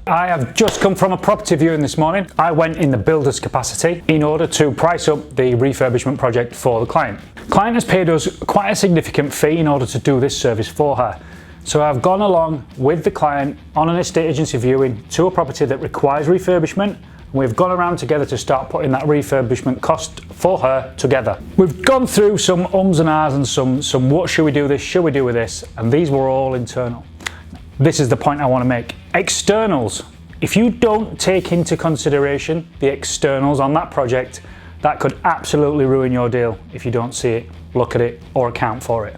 I have just come from a property viewing this morning. I went in the builder's capacity in order to price up the refurbishment project for the client. Client has paid us quite a significant fee in order to do this service for her. So I've gone along with the client on an estate agency viewing to a property that requires refurbishment. We've gone around together to start putting that refurbishment cost for her together. We've gone through some ums and ahs and some what should we do this, should we do with this, and these were all internal. This is the point I want to make. Externals. If you don't take into consideration the externals on that project, that could absolutely ruin your deal if you don't see it, look at it, or account for it.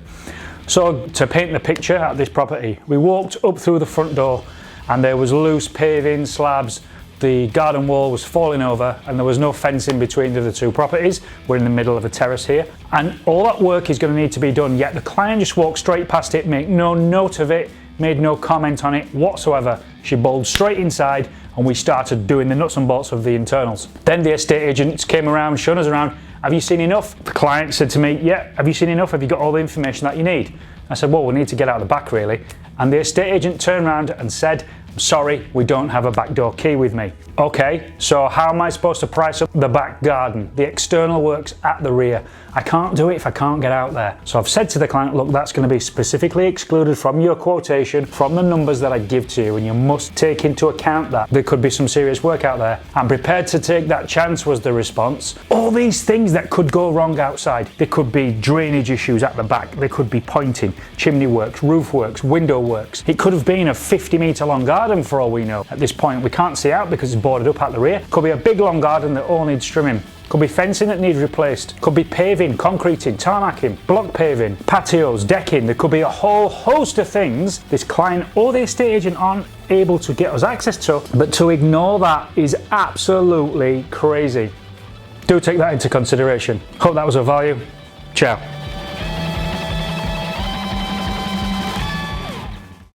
So to paint the picture at this property, we walked up through the front door and there was loose paving slabs. The garden wall was falling over and there was no fencing between the two properties. We're in the middle of a terrace here. And all that work is going to need to be done, yet the client just walked straight past it, made no note of it, made no comment on it whatsoever. She bowled straight inside and we started doing the nuts and bolts of the internals. Then the estate agents came around, showing us around. Have you seen enough? The client said to me, yeah, have you seen enough? Have you got all the information that you need? I said, well, we need to get out the back really. And the estate agent turned around and said, sorry, we don't have a back door key with me. Okay, so how am I supposed to price up the back garden, the external works at the rear? I can't do it if I can't get out there. So I've said to the client, look, that's going to be specifically excluded from your quotation, from the numbers that I give to you, and you must take into account that there could be some serious work out there. I'm prepared to take that chance, was the response. All these things that could go wrong outside. There could be drainage issues at the back. There could be pointing, chimney works, roof works, window works. It could have been a 50-metre long garden for all we know. At this point, we can't see out because it's boarded up at the rear. Could be a big long garden that all needs trimming. Could be fencing that needs replaced. Could be paving, concreting, tarmacking, block paving, patios, decking. There could be a whole host of things this client or the estate agent aren't able to get us access to. But to ignore that is absolutely crazy. Do take that into consideration. Hope that was of value. Ciao.